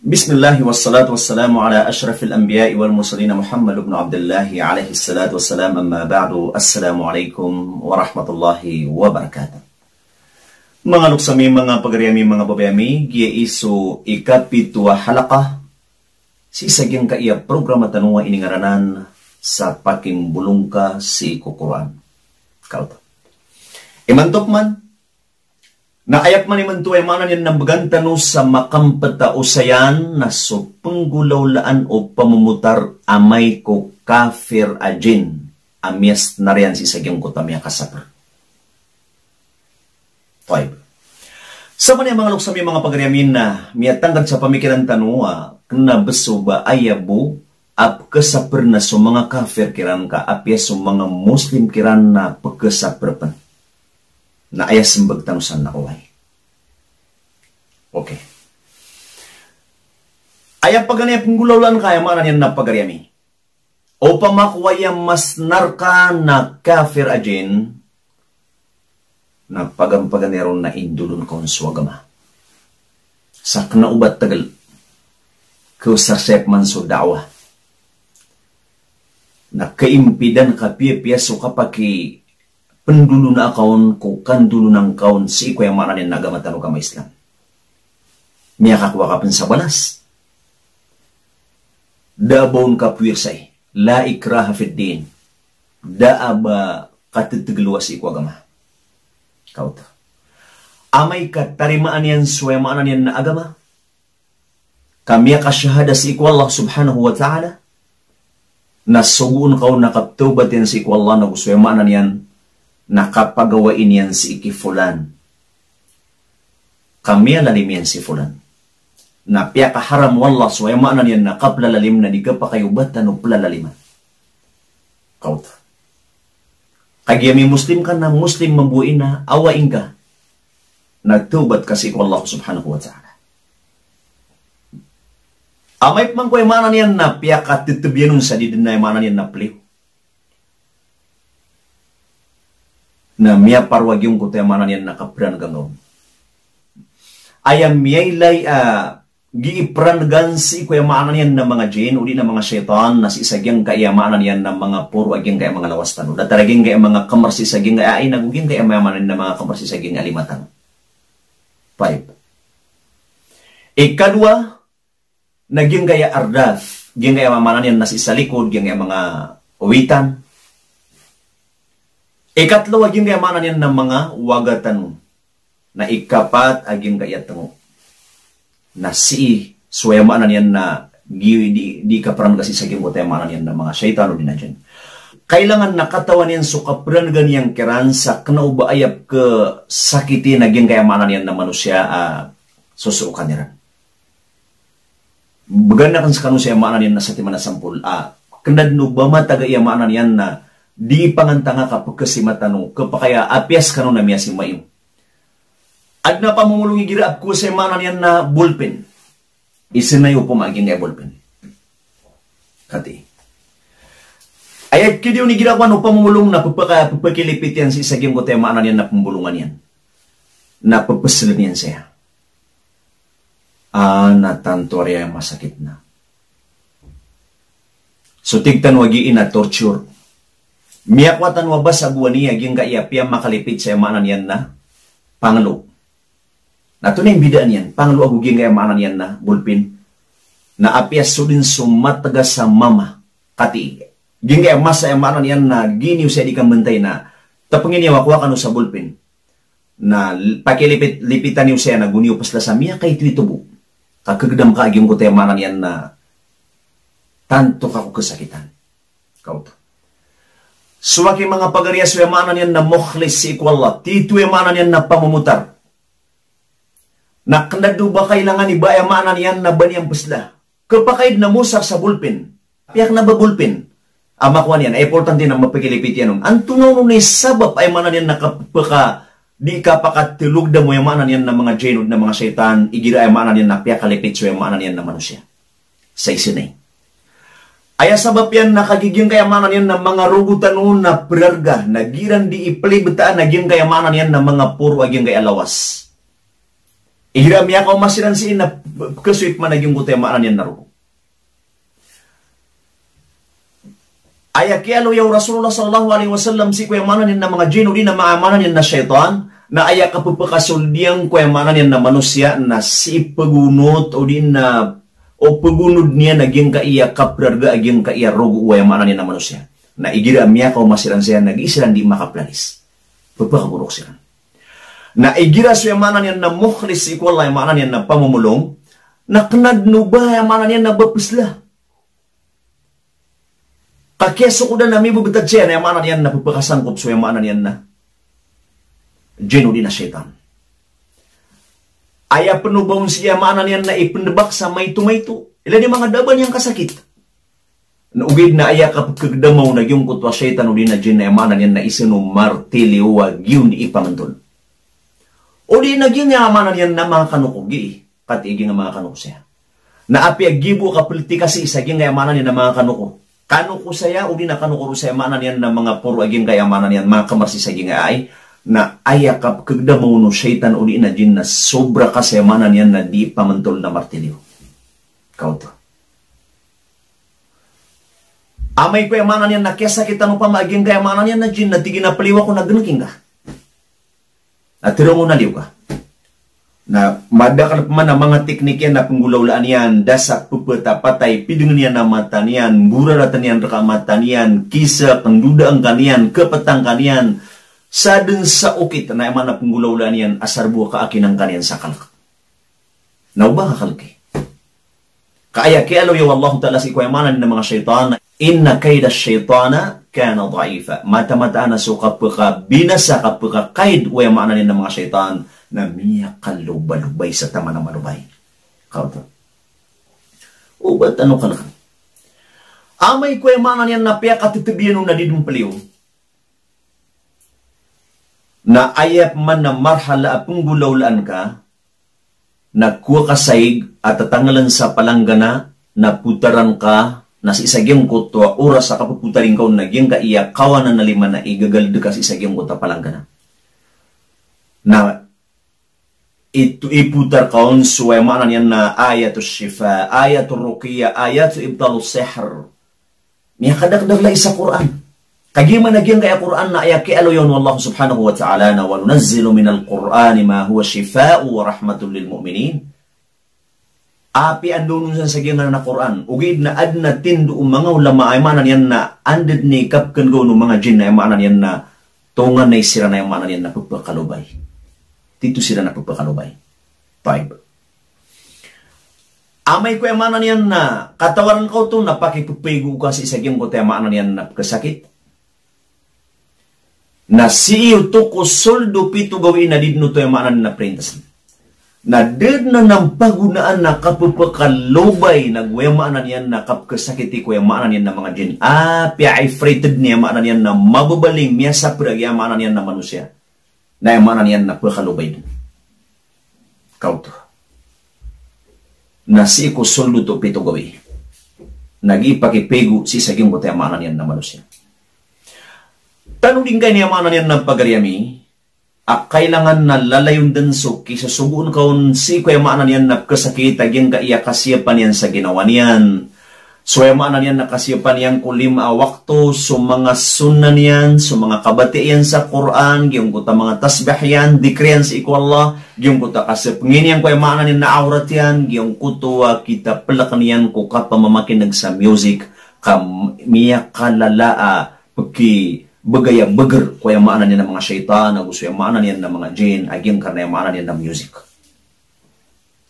Bismillah wassalatu wassalamu ala ashrafil anbiya'i wal mursalin Muhammad ibn Abdullah alaihi salatu wassalam, amma ba'du. Assalamualaikum warahmatullahi wabarakatuh. Mga luksami, mga pagariami, mga babayami, giya iso ikapitwa halakah si isagyang kaiya programa tanunga iningaranan sa pakimbulong ka si kukuran. Kauta. Imantok man, naayap man iman tuway manan yan nabagantano sa makampata usayan na so penggulaulaan o pamumutar amay ko kafir ajin amias na riyan si sagyang kutamya kasapar. 5. Sama niya mga luksami, mga pagariamin na miyatanggan sa pamikiran tanua kena beso ba ayabo ap kesapar na so mga kafir kiran ka apya so mga muslim kiran na pagkesapar pan na ayas sembag tanusan na uway. Okay. Ayap paganay penggulaulan kaya mana yan na pagariami. O pamakwaya mas narka na kafir ajin na pagampaganiron na indulun kon swagama. Sa knaubat tagal kusarsep man so dawa. Na kaimpidan ka piya-piyaso kapaki pendulo na akaun ko kandulo ng kaun si iko yung mananin nagamatano ka Islam. Miya kakwa ka sa balas. Dabaon ka puwirsay. La ikraha fid din. Daaba katitiglwa si iko agama. Kauta. Amay katarimaan yan suwaymaan yan na agama. Kamiya ka syahada si iko Allah subhanahu wa ta'ala. Nasugun kaun nakaptubat yan si iko Allah na suwaymaan yan. Nakapagawain yan si ikifulan. Kami alalim yan si fulan. Na piyaka haram wallah suwaymaan yan nakaplalalim na di ka pa kayo batan o plalaliman. Kauta. Kagiyami muslim ka na muslim mabuin na awain ka. Nagtubat kasi ko Allah subhanahu wa ta'ala. Amay pang ko yung manan yan na piyaka titubyanun sa didin na yung manan yan na pliw. Na miya parwag yung kuto yung manan yan na kapran gangawin. Ayam miyaylay giiprangan si kuya maanan yan na mga jin, uli na mga syaitan, na si isagyang kaya maanan yan na mga puro agyang kaya mga lawastan. Dataraging kaya mga kamar si isagyang kaya ay naguging kaya mayaman na mga kamar si isagyang alimatan. 5. Ikadwa, naging kaya ardaf, ging kaya mamanan yan na si sa likod, ging kaya mga uwitan. Ikatlo, aging kaya maanan yan na mga wagatan na ikapat aging kaya tango. Na si suwayamanan yan na di kaparan kasi sa gimotemanan yan na mga syaitan o din na dyan. Kailangan nakatawan yan so kaparan ganyan kiran sa knaubaayap ke sakiti naging kayamanan yan na manusya susuukan niran. Baganda kan sa kanusya yamanan yan na sa timana sampul kendad no ba mataga yamanan yan na di pangantanga ka pagkasimatano kapakaya apias kanu na miya si mayo. At na pamumulungi gira at kusemanan yan na bullpen. Isinayo po maging nga bullpen. Kati. Ayat kidiyo ni gira no pamumulong na papakilipit yan si isaging kutemanan yan na pambulungan yan. Na papasalan yan siya. Natanto rin yung masakit na. So tigtan wagiin na torture. Miyakwatan wabas aguan niya yung kaiapia makalipit sa yamanan yan na pangalo. Na ito na yung bidaan yan. Pangalo aguging kaya maanan yan na bulpin. Na apias so din sumataga sa mama. Kati. Ging kaya masa yung maanan yan na giniw siya di kang bantay na tapangin niya wakwa ka no sa bulpin. Na pakilipitan niyo siya na guniw pasla sa miya kay tuitubo. Kakagdam ka aging ko tayo maanan yan na tanto ka ko kasakitan. Kauto. Suwaki mga pagarias yung maanan yan na mukhlis si ikwallah. Tito yung maanan yan na pamumutar. Na kanado ba kailangan iba ay maanan yan na baniyang pusla. Kapakaid na musar sa bulpin. Piyak na ba bulpin? Amakuan yan. Ay importante na mapagilipit yan. Ang tunaw nung sabab ay maanan yan na kapaka di kapakatilog da mo yung maanan yan na mga jenod na mga syaitan. Igira ay maanan yan na piyak kalipit so yung maanan yan na manusya. Sa isinay. Ay sabab yan nakagiging kayamanan yan na mga rugutan na perarga. Nagiran di ipalibutaan naging kayamanan yan na mga puro aging kay alawas. Ihiram ya kau masiran si ina kesuit managing kutay maanan yan naruko. Ayakialo yaw Rasulullah sallallahu alaihi wasallam si kuya manan yan na mga jin o di na maamanan yan na syaitan na ayak kapupakasuldiang kuya manan yan na manusia na si pagunot o di na o pagunod niya naging kaiya kaprarga aging kaiya rogo kuya manan yan na manusia. Na igiram ya kau masiran siya nag-isiran di makaplanis. Pagpakaburok siya. Na igira suya manan yan na mukhlis ikwala yung manan yan na pamumulong na knadnuba yung manan yan na bapusla. Kakeso ko na nami bubitad siya na yung manan yan na pupakasangkop suya manan yan na jino di na syaitan. Aya penubawon siya manan yan na ipendebak sa mayto-mayto. Ilan yung mga daban yang kasakit. Na ugid na aya kapagdamaw na yung kutwa syaitan o di na jin na yung manan yan na isino martilyo wag yun di ipamantol. O di naging nga manan yan na mga kanukugi. Katiging nga mga kanuko siya. Na api agibo kapulti kasi isaging nga manan yan na mga kanuko. Kanuko saya o di na kanuko saya manan yan na mga puro aging kaya manan yan mga kamarsi saging ay na ayakap kagdamaw no syaitan o di na jin na sobra kasi manan yan na di pamantol na martilyo. Kauto. Amay ko yung manan yan na kesa kita no pamaging kaya manan yan na jin na tigin na paliwa ko na ganaking ka. At tiro mo naliw ka. Na madakal pa man ang mga teknik yan na panggulaulaan yan, dasak pupeta patay, pidungan yan na mata niyan, buraratan yan rakamata niyan, kisa, pangduda ang kaniyan, kapatang kaniyan, sadeng sa ukit na yaman na panggulaulaan yan, asar buwa kaakin ang kaniyan sa kalak. Nauba kakalaki. Kaya kaya alaw yaw Allah ta'ala si kwayamanan ng mga syaitan, inna kayda syaitana kana dha'ifa. Mata-mata na so kapag binasa kapag kaid kwayamanan ng mga syaitan, na miya kalubay sa tama na malubay. Kauto. O ba't ano ka lang? Amay kwayamanan yan na piya katitibiyan nung nadidong paliw. Na ayap man na marhala apong gulaulaan ka, nagkuha ka saig at tatangalan sa palanggana, naputaran ka, nasa isagyang kutwa, oras sa kapuputarin ka, nagyang ka iya, kawanan na lima na igagaldo ka sa isagyang kutwa palanggana. Na itu iputar kaon suway maanan yan na ayatul shifa, ayatul ruqiyya, ayatul ibtalus sihr. Niya kadagdag la isa Quran. Kagiman nagyang kaya Quran na ayat kay alo yun wallahu subhanahu wa ta'ala na walunazzilu minal Qur'ani ma huwa shifa'u wa rahmatul lil mu'minin. Api andunun sa sagingan na Quran. Ugid na adna tindu mga ulama ay maanan yan na andid ni kapkan go no mga jin na ay maanan yan na tungan na isira na yung maanan yan na pagpakalubay. Dito sila napagpakalubay. 5. Amay ko yung manan yan na katawaran ko ito na pakipupigo ka sa isagyang ko tayo manan yan na kasakit. Na siyo to ko soldo pito gawin na dito to yung manan na printas. Na did na ng pagunaan na kapupakalubay na yung manan yan na kapkasakiti ko yung manan yan na mga jin. Pia ay freighted niya manan yan na mababaling miya sa pirag yung manan yan na manusia. Na yung manan yan na pakalubay din. Kauto. Na si ko soldo to pito gawi. Nag-ipakipego si saging ko tayo manan yan na manusia. Tanong din kayo niya manan yan na pagaryami, kailangan na lalayon din so kisa sugun kaon si ko yung manan yan na kasakit, aging kaiya kasiyapan yan sa ginawa niyan. So yung maanan yan nakasiyapan yan kulima wakto, so mga sunan yan, so mga kabati yan sa Quran, yung kuta mga tasbih yan, dikriyan sa iko Allah, yung kuta kasi pangin yan ko yung maanan yan na aurat yan, yung kutuwa kita pelakan yan ko kapamamakinag sa music, miya kalalaa, pagki bagaya bagar ko yung maanan yan ng mga syaitan, gusto yung maanan yan ng mga jin, aging karna yung maanan yan ng music.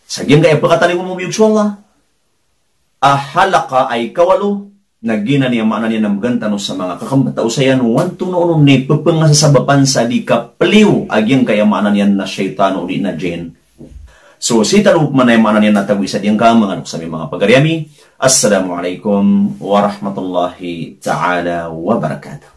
Saging kaya pagkataling mo music Allah, halaka ay kawalo na gina niya maanan niya ng gantano sa mga kakambata usayan wanto noon ni papangasasabapan sa di kapaliw agyang kaya maanan yan na syaitan o di na jin. So si talup man ay maanan yan natagwi sa diyang ka mga sa mga pagaryami. Assalamualaikum warahmatullahi ta'ala wabarakatuh.